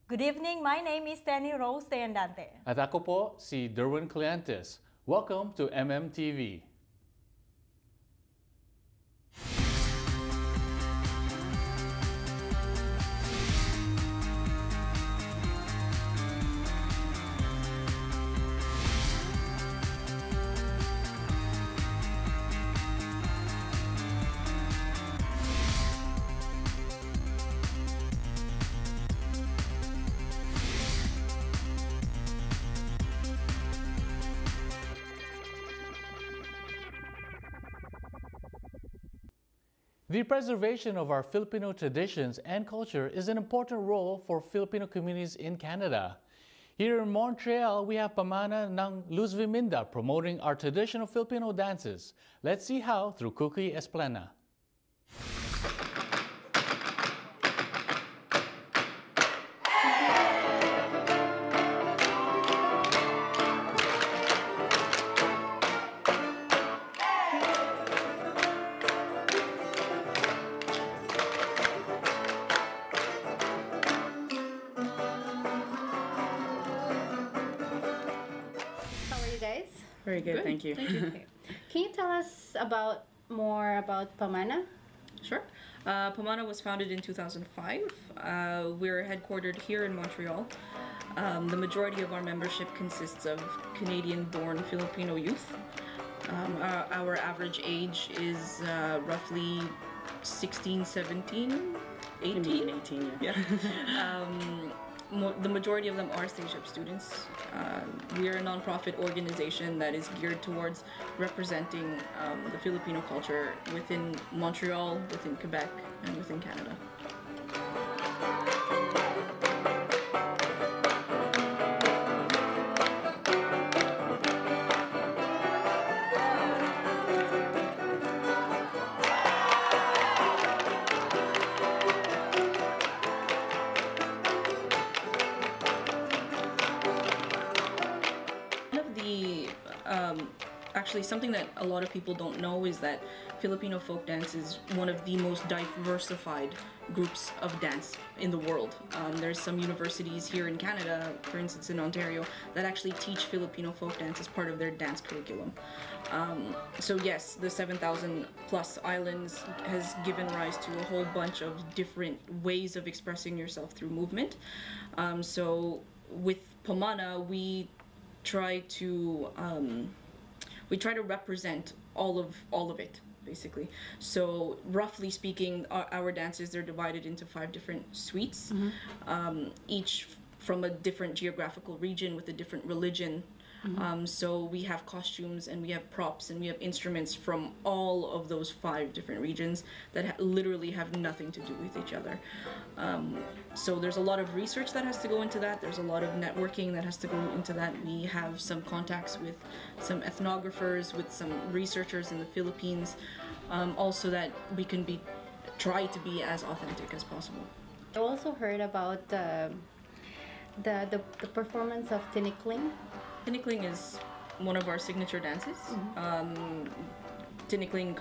Good evening, my name is Danny Rose de Andante. At ako po si Derwin Cleantes. Welcome to MMTV. The preservation of our Filipino traditions and culture is an important role for Filipino communities in Canada. Here in Montreal, we have Pamana Ni Luzviminda promoting our traditional Filipino dances. Let's see how through Cookie Esplena. Very good, thank you. Thank you. Can you tell us more about Pamana? Sure. Pamana was founded in 2005. We're headquartered here in Montreal. The majority of our membership consists of Canadian-born Filipino youth. Our average age is roughly 16, 17, 18? 18, yeah. The majority of them are stage-up students. We are a non-profit organization that is geared towards representing the Filipino culture within Montreal, within Quebec, and within Canada. Actually, something that a lot of people don't know is that Filipino folk dance is one of the most diversified groups of dance in the world. There's some universities here in Canada, for instance in Ontario, that actually teach Filipino folk dance as part of their dance curriculum. So yes, the 7,000 plus islands has given rise to a whole bunch of different ways of expressing yourself through movement. So with Pamana, we try to represent all of it, basically. So roughly speaking, our dances, they're divided into 5 different suites, each from a different geographical region with a different religion. So we have costumes and we have props and we have instruments from all of those 5 different regions that literally have nothing to do with each other. So there's a lot of research that has to go into that. There's a lot of networking that has to go into that. We have some contacts with some ethnographers, with some researchers in the Philippines, also that we can try to be as authentic as possible. I also heard about the performance of tinikling. Tinikling is one of our signature dances. Tinikling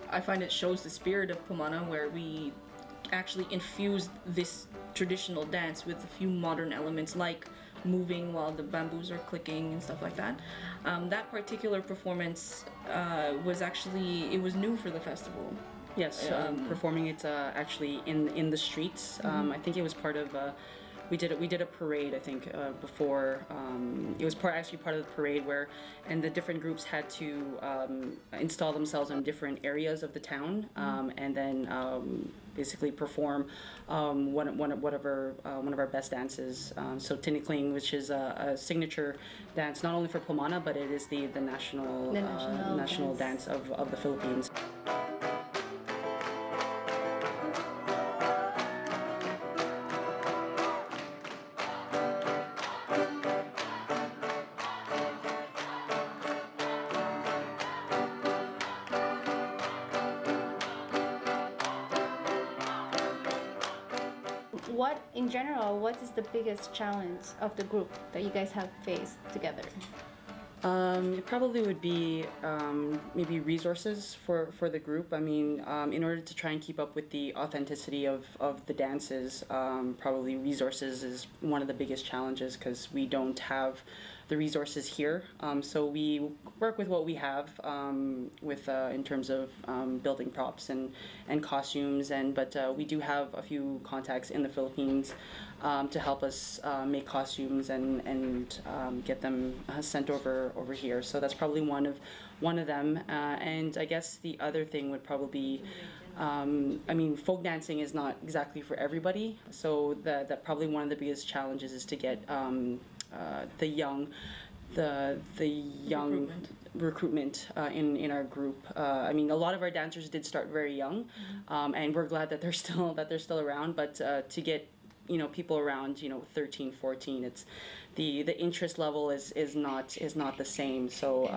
I find it shows the spirit of Pamana, where we actually infuse this traditional dance with a few modern elements like moving while the bamboos are clicking and stuff like that. That particular performance it was new for the festival. Yes, performing it actually in the streets. I think it was part of we did a parade, I think, before. It was actually part of the parade and the different groups had to install themselves in different areas of the town, and then basically perform one of our best dances. So tinikling, which is a signature dance not only for Pamana, but it is the national dance of the Philippines. In general, what is the biggest challenge of the group that you guys have faced together? It probably would be maybe resources for the group. I mean, in order to try and keep up with the authenticity of the dances, probably resources is one of the biggest challenges because we don't have the resources here. So we work with what we have with in terms of building props and costumes, but we do have a few contacts in the Philippines to help us make costumes and get them sent over here. So that's probably one of them. And I guess the other thing would probably be, I mean, folk dancing is not exactly for everybody. So that probably one of the biggest challenges is to get the young recruitment in our group. I mean, a lot of our dancers did start very young, and we're glad that they're still around. But to get people around 13, 14, it's the interest level is not the same. So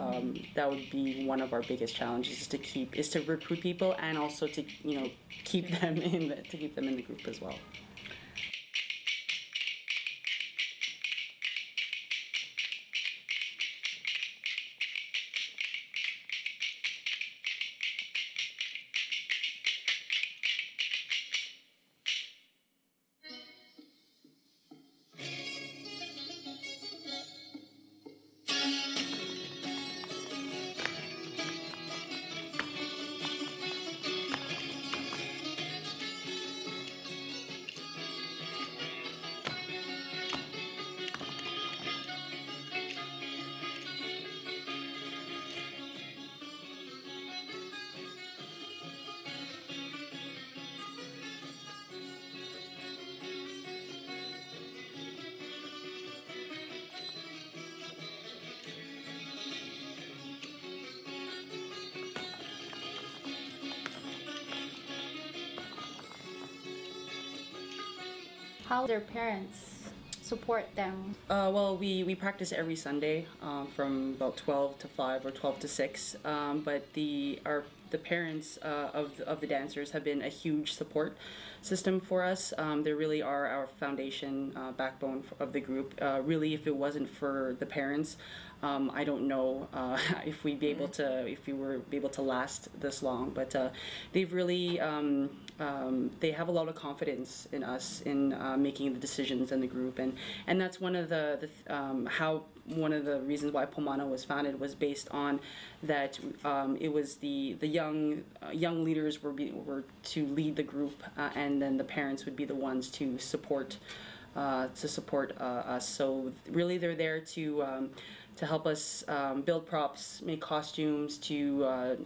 that would be one of our biggest challenges, is to recruit people and also to keep them in the group as well. How their parents support them? Well, we practice every Sunday from about 12 to 5 or 12 to 6. But the parents of the dancers have been a huge support system for us. They really are our foundation, backbone of the group. Really, if it wasn't for the parents, I don't know if we were able to last this long. But they've really they have a lot of confidence in us in making the decisions in the group, and that's one of one of the reasons why Pamana was founded was based on that. It was the young leaders were to lead the group, and then the parents would be the ones to support us. So really, they're there to help us build props, make costumes, to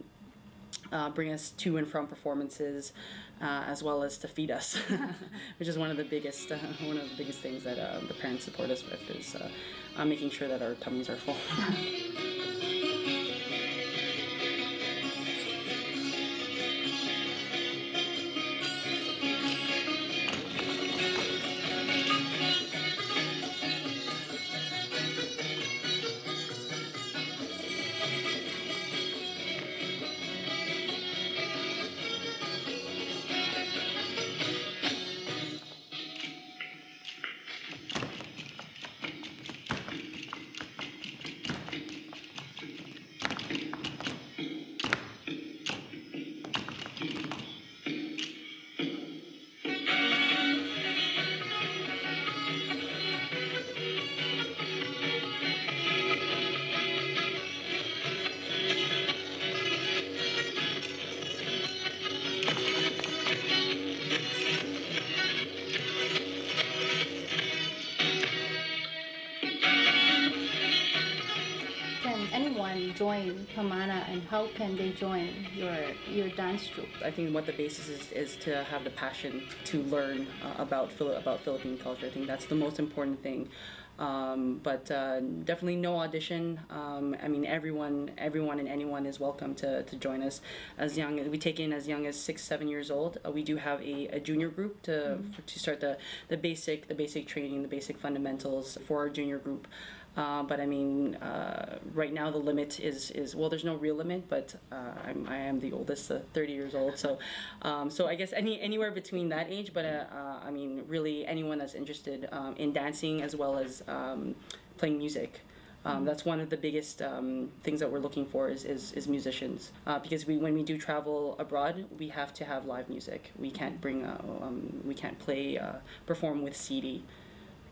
bring us to and from performances, as well as to feed us, which is one of the biggest things that the parents support us with, is making sure that our tummies are full. Can anyone join Pamana, and how can they join your dance troupe? I think what the basis is to have the passion to learn about Philippine culture. I think that's the most important thing. But definitely no audition. I mean, everyone and anyone is welcome to join us. We take in as young as 6, 7 years old. We do have a junior group to start the basic training, the basic fundamentals for our junior group. But I mean, right now the limit is well, there's no real limit, but I am the oldest, 30 years old. So I guess anywhere between that age. But I mean, really anyone that's interested in dancing as well as playing music. That's one of the biggest things that we're looking for is musicians, because when we do travel abroad, we have to have live music. We can't perform with CD.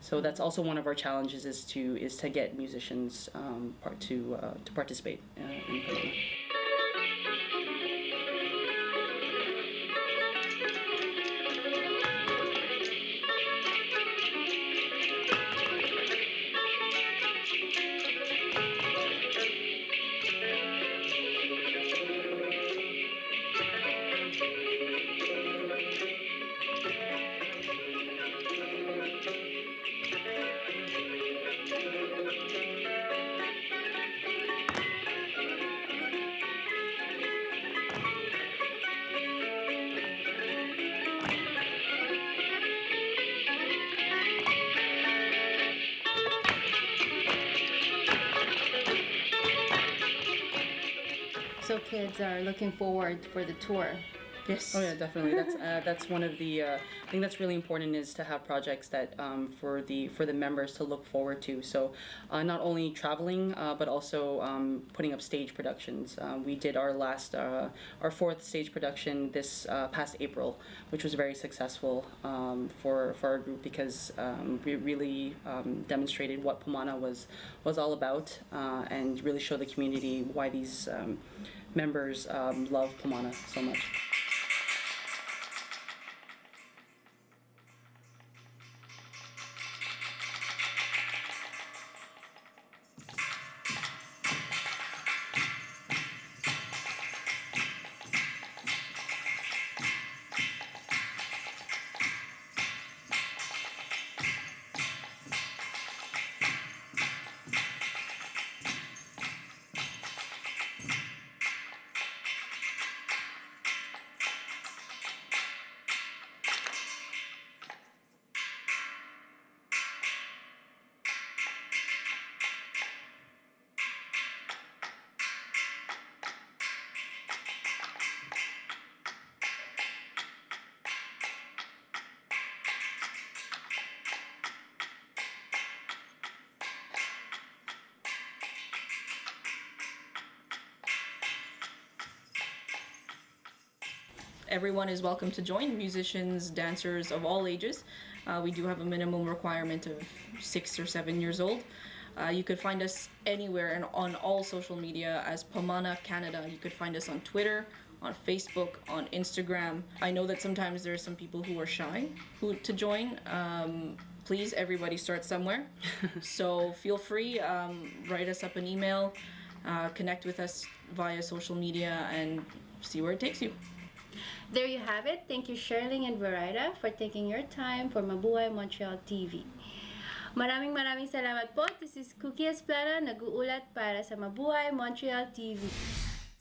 So that's also one of our challenges is to get musicians to participate in Pamana. So kids are looking forward for the tour. Yes. Oh yeah, definitely. That's one of the. I think that's really important is to have projects that for the members to look forward to. So not only traveling, but also putting up stage productions. We did our fourth stage production this past April, which was very successful for our group because we really demonstrated what Pamana was all about and really showed the community why these members love Pamana so much. Everyone is welcome to join, musicians, dancers of all ages. We do have a minimum requirement of 6 or 7 years old. You could find us anywhere and on all social media as Pamana Canada. You could find us on Twitter, on Facebook, on Instagram. I know that sometimes there are some people who are shy to join. Please, everybody start somewhere. So feel free, write us up an email, connect with us via social media and see where it takes you. There you have it. Thank you, Sherling and Verida, for taking your time for Mabuhay Montreal TV. Maraming salamat po. This is Cookie Esplana, nag-uulat para sa Mabuhay Montreal TV.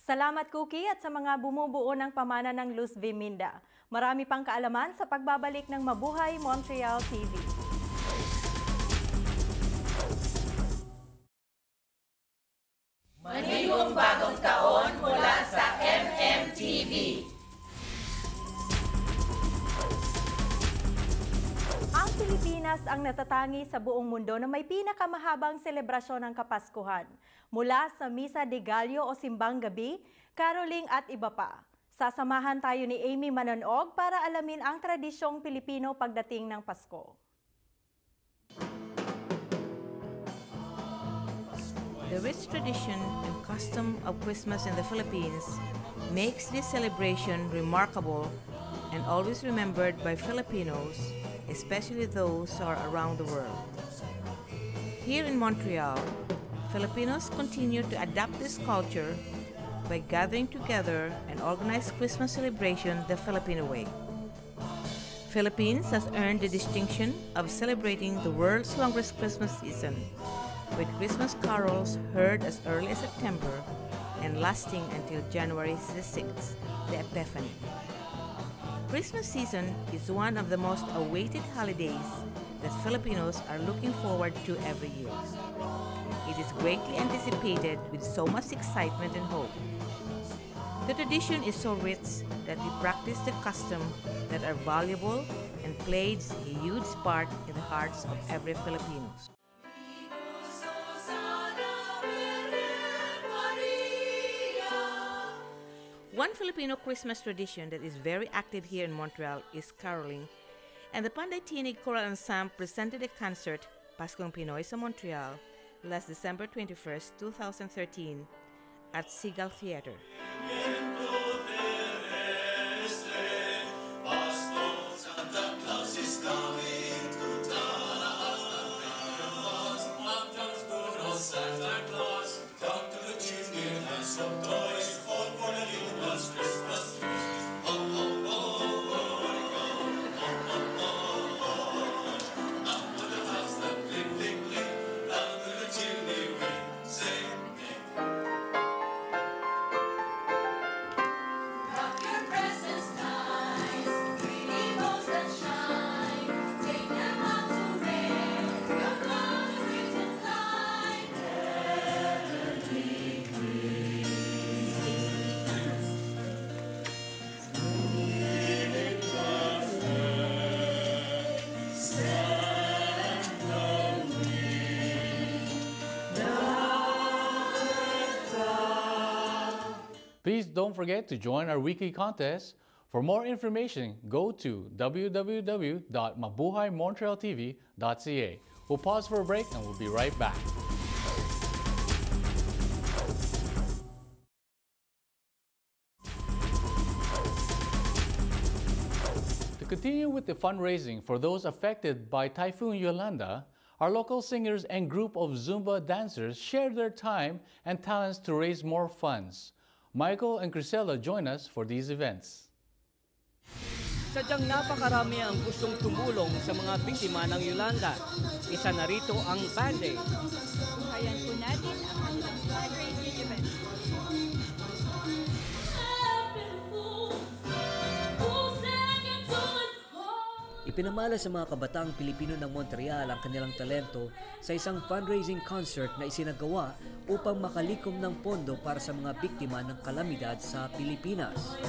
Salamat, Cookie, at sa mga bumubuo ng Pamana ng Luzviminda. Marami pang kaalaman sa pagbabalik ng Mabuhay Montreal TV. Manigong bagong taon mula sa MMTV. Ang Pilipinas ang natatangi sa buong mundo na may pinakamahabang selebrasyon ng Kapaskuhan. Mula sa Misa de Gallo o Simbang Gabi, caroling at iba pa. Sasamahan tayo ni Amy Manonog para alamin ang tradisyong Pilipino pagdating ng Pasko. The rich tradition and custom of Christmas in the Philippines makes this celebration remarkable and always remembered by Filipinos, especially those who are around the world. Here in Montreal, Filipinos continue to adapt this culture by gathering together and organize Christmas celebration the Filipino way. Philippines has earned the distinction of celebrating the world's longest Christmas season, with Christmas carols heard as early as September and lasting until January 6th, the Epiphany. Christmas season is one of the most awaited holidays that Filipinos are looking forward to every year. It is greatly anticipated with so much excitement and hope. The tradition is so rich that we practice the custom that are valuable and plays a huge part in the hearts of every Filipino. One Filipino Christmas tradition that is very active here in Montreal is caroling, and the Panday Tinig Choral Ensemble presented a concert, Paskong Pinoy sa Montreal, last December 21st, 2013, at Seagull Theatre. Please don't forget to join our weekly contest. For more information, go to www.mabuhaymontrealtv.ca. We'll pause for a break and we'll be right back. To continue with the fundraising for those affected by Typhoon Yolanda, our local singers and group of Zumba dancers shared their time and talents to raise more funds. Michael and Crisella join us for these events. Sadyang napakarami ang gustong tumulong sa mga biktima ng Yolanda. Isa na rito ang Band-Aid. Buhayan po natin ang kanilang fundraising event. Ipinamala sa mga kabataang Pilipino ng Montreal ang kanilang talento sa isang fundraising concert na isinagawa upang makalikom ng pondo para sa mga biktima ng kalamidad sa Pilipinas.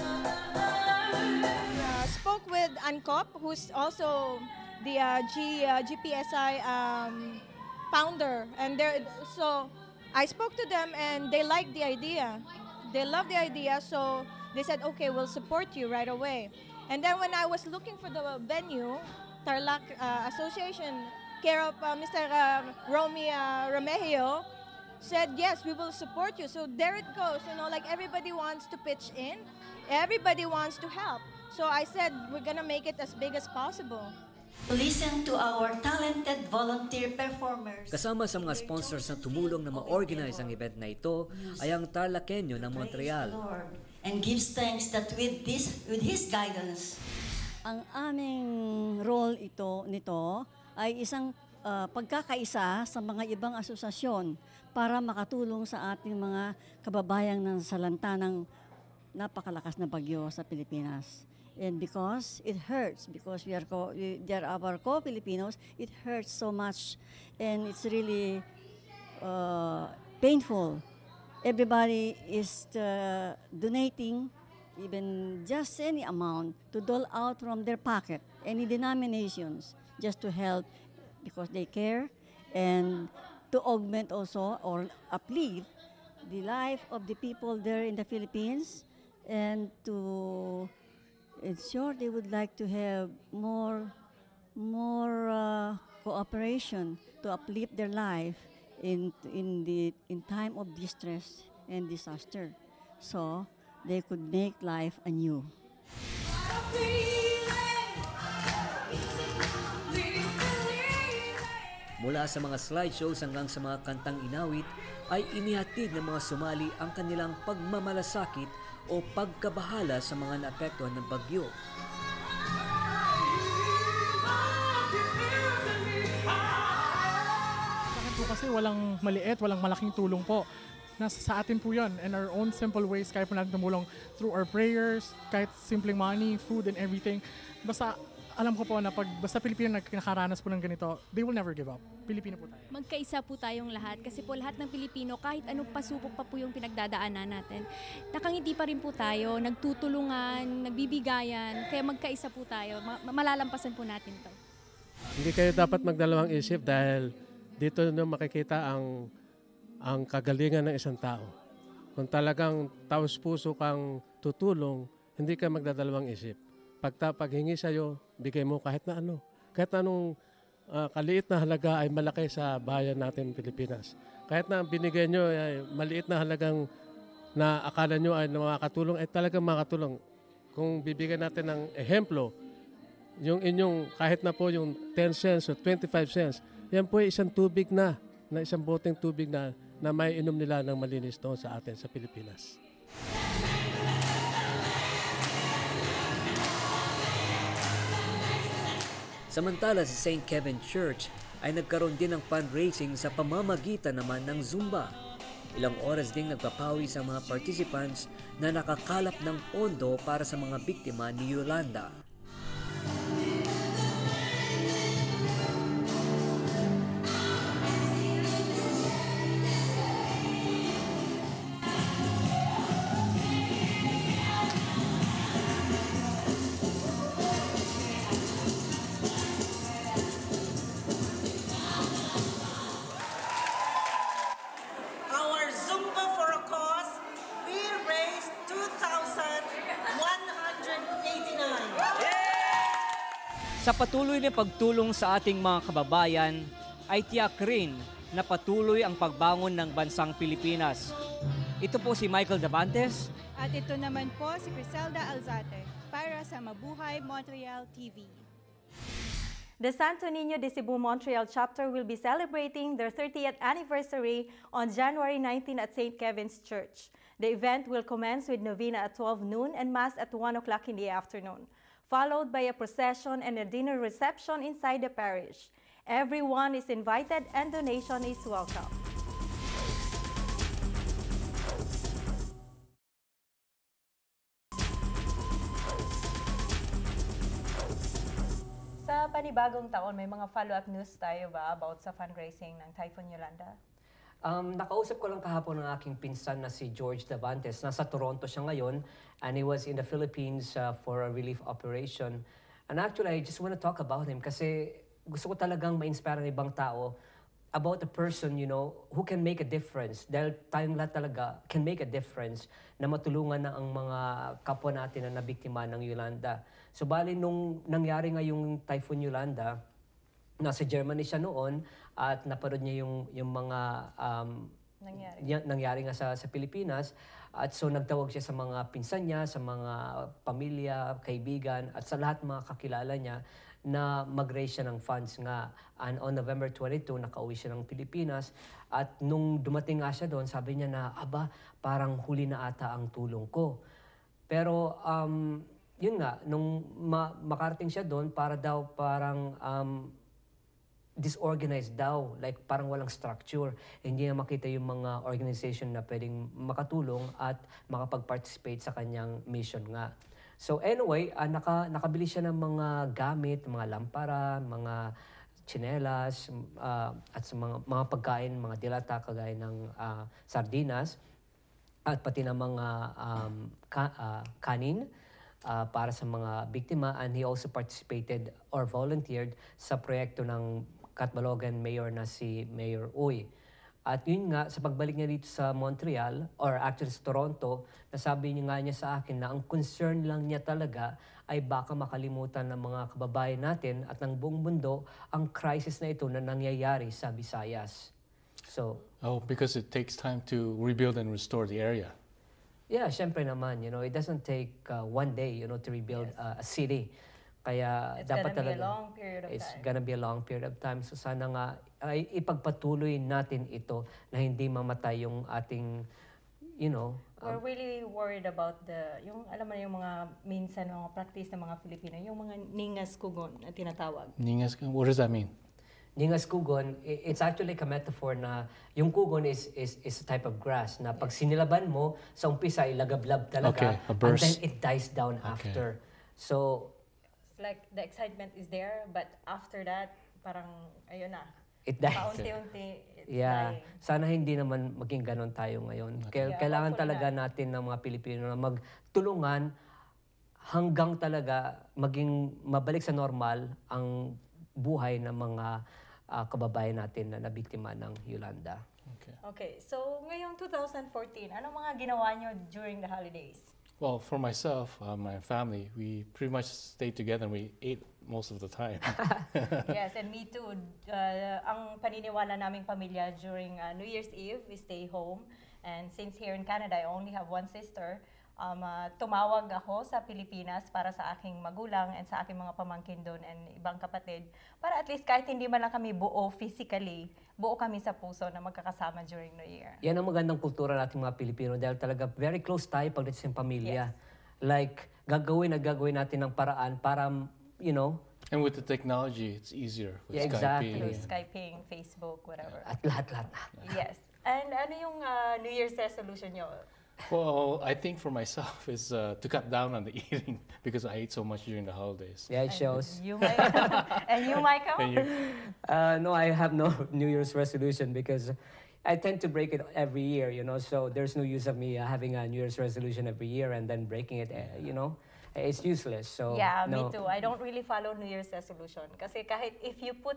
Spoke with Ancop, who's also the GPSI founder, and so I spoke to them and they liked the idea. They loved the idea, so they said, "Okay, we'll support you right away." And then when I was looking for the venue, Tarlac Association, care of Mr. Romy Remigio, said, "Yes, we will support you." So there it goes. You know, like everybody wants to pitch in, everybody wants to help. So I said, we're gonna make it as big as possible. Listen to our talented volunteer performers. Kasama sa mga sponsors na tumulong na ma-organize ang event na ito ay ang Tarlakenyo ng Montreal. And gives thanks that with His guidance. Ang aming role nito ay isang pagkakaisa sa mga ibang asosasyon para makatulong sa ating mga kababayang nasalanta ng napakalakas na bagyo sa Pilipinas. And because it hurts, because they are our co-Filipinos, it hurts so much, and it's really painful. Everybody is donating, even just any amount, to dole out from their pocket, any denominations, just to help because they care, and to augment also or uplift the life of the people there in the Philippines, and to ensure they would like to have more cooperation to uplift their life in time of distress and disaster, so they could make life anew. Mula sa mga slideshows hanggang sa mga kantang inawit ay inihatid ng mga sumali ang kanilang pagmamalasakit o pagkabahala sa mga naapektuhan ng bagyo. Kasi walang maliit, walang malaking tulong po. Nasa sa atin po yan. And our own simple ways, kaya po natin tumulong through our prayers, kahit simpleng money, food, and everything. Basta alam ko po na pag basta Pilipino nakaranas po ng ganito, they will never give up. Pilipino po tayo. Magkaisa po tayong lahat kasi po lahat ng Pilipino, kahit anong pasubok pa po yung pinagdadaanan natin, nakangiti pa rin po tayo, nagtutulungan, nagbibigayan, kaya magkaisa po tayo, malalampasan po natin to. Hindi kayo dapat magdalawang isip dahil dito na makikita ang kagalingan ng isang tao. Kung talagang taos-puso kang tutulong, hindi ka magdadalawang isip. Paghingi sa'yo, bigay mo kahit na ano. Kahit anong kaliit na halaga ay malaki sa bayan natin Pilipinas. Kahit na binigay nyo ay maliit na halagang na akala nyo ay makakatulong, ay talagang makatulong. Kung bibigyan natin ng ehemplo, yung inyong kahit na po yung 10 cents o 25 cents, yan po ay isang tubig na isang boteng tubig na may inom nila ng malinis doon sa atin sa Pilipinas. Samantala sa St. Kevin Church ay nagkaroon din ng fundraising sa pamamagitan naman ng Zumba. Ilang oras ding nagpapawi sa mga participants na nakakalap ng pondo para sa mga biktima ni Yolanda. Our Zumba for a cause, we raised 2,189. Sa patuloy na pagtulong sa ating mga kababayan, ay tiyak rin na patuloy ang pagbangon ng bansang Pilipinas. Ito po si Michael Davantes. At ito naman po si Criselda Alzate para sa Mabuhay Montreal TV. The Santo Niño de Cebu Montreal chapter will be celebrating their 30th anniversary on January 19 at St. Kevin's Church. The event will commence with novena at 12 noon and Mass at 1 o'clock in the afternoon, followed by a procession and a dinner reception inside the parish. Everyone is invited and donation is welcome. Sa panibagong taon, may mga follow-up news tayo ba about sa fundraising ng Typhoon Yolanda? Nakausap ko lang kahapon ng aking pinsan na si George Davantes. Nasa Toronto siya ngayon and he was in the Philippines for a relief operation. And actually, I just want to talk about him kasi gusto ko talagang ma-inspire ng ibang tao about a person, you know, who can make a difference. Dahil tayong lahat talaga can make a difference na matulungan na ang mga kapwa natin na nabiktima ng Yolanda. So bali nung nangyari nga yung Typhoon Yolanda, nasa Germany siya noon at napanood niya yung mga nangyari nga sa Pilipinas. At so nagtawag siya sa mga pinsan niya, sa mga pamilya, kaibigan, at sa lahat mga kakilala niya na mag-raise siya ng funds nga. And on November 22, nakauwi siya ng Pilipinas. At nung dumating nga siya doon, sabi niya na, aba, parang huli na ata ang tulong ko. Pero yun nga, nung makarating siya doon, parang disorganized daw, like parang walang structure. Hindi na makita yung mga organization na pwedeng makatulong at makapag-participate sa kanyang mission nga. So anyway, nakabili siya ng mga gamit, mga lampara, mga tsinelas, at sa mga pagkain, mga dilata kagaya ng sardinas, at pati ng mga kanin para sa mga biktima. And he also participated or volunteered sa proyekto ng Catbalogan Mayor na si Mayor Uy. At yun nga, sa pagbalik niya dito sa Montreal, or actually sa Toronto, nasabi niya sa akin na ang concern lang niya talaga ay baka makalimutan ng mga kababayan natin at ng buong mundo ang crisis na ito na nangyayari sa Visayas. So, because it takes time to rebuild and restore the area. Yeah, syempre naman, you know, it doesn't take one day, you know, to rebuild a city. Kaya dapat talaga, it's gonna be a long period of time. So sana nga ay ipagpatuloy natin ito na hindi mamatay yung ating, you know. We're really worried about yung alam mo yung mga minsan mga practice ng mga Filipino, yung mga ningas kugon na tinatawag. Ningas kugon, what does that mean? Ningas kugon, it's actually a metaphor na yung kugon is a type of grass na pag sinilaban mo, sa umpisa ay lagablab talaga, a burst. and then it dies down after. So, like the excitement is there, but after that, parang ayun na. It dies. Paunti-unti, it's yeah. dying. Sana hindi naman maging ganon tayo ngayon. Kailangan talaga natin ng mga Pilipino na magtulungan hanggang talaga maging mabalik sa normal ang buhay ng mga kababayan natin na nabiktima ng Yolanda. Okay, so ngayong 2014, anong mga ginawa nyo during the holidays? Well, for myself, my family, we pretty much stayed together and we ate most of the time. Yes, and me too. Ang paniniwala naming pamilya during New Year's Eve, we stay home. And since here in Canada, I only have one sister, tumawag ako sa Pilipinas para sa aking magulang and sa aking mga pamangkin doon and ibang kapatid. Para at least kahit hindi man lang kami buo physically, buo kami sa puso na magkakasama during New Year. Yan ang magandang kultura nating mga Pilipino dahil talaga very close tayo pagdating sa pamilya. Yes. Like, gagawin natin ng paraan para, you know. And with the technology, it's easier. With Yeah, exactly. Skyping. Through Skyping, Facebook, whatever. At lahat-lahat na. Yes. And ano yung New Year's resolution nyo? Well, I think for myself is to cut down on the eating because I ate so much during the holidays. Yeah, it shows. You, Michael? And you, Michael? And you? No, I have no New Year's resolution because I tend to break it every year, you know, so there's no use of me having a New Year's resolution every year and then breaking it, you know. It's useless. So Yeah, no. me too. I don't really follow New Year's resolution. Kasi kahit if you put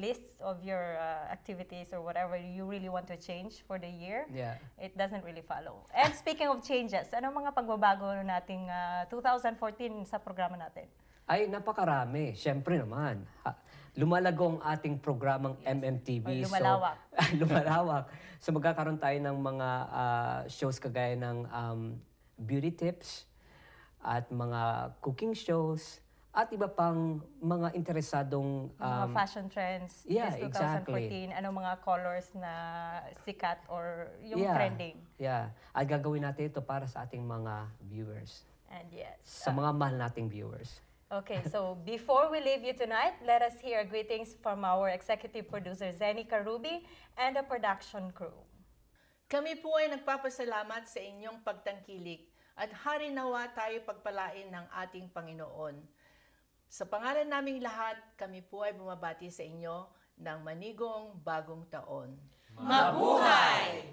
lists of your activities or whatever you really want to change for the year, Yeah. it doesn't really follow. And speaking of changes, anong mga pagbabago nating 2014 sa programa natin? Ay, napakarami. Siyempre naman. Lumalago ang ating programang MMTV. Or lumalawak. So, lumalawak. So magkakaroon tayo ng mga shows kagaya ng beauty tips, at mga cooking shows, at iba pang mga interesadong... mga fashion trends yeah, this 2014, exactly. anong mga colors na sikat or yung trending. Yeah, at gagawin natin ito para sa ating mga viewers. And yes. Sa mga mahal nating viewers. Okay, so before we leave you tonight, let us hear greetings from our executive producer, Zenny Karubi, and the production crew. Kami po ay nagpapasalamat sa inyong pagtangkilik at hari nawa tayo pagpalain ng ating Panginoon. Sa pangalan naming lahat, kami po ay bumabati sa inyo ng manigong bagong taon. Mabuhay!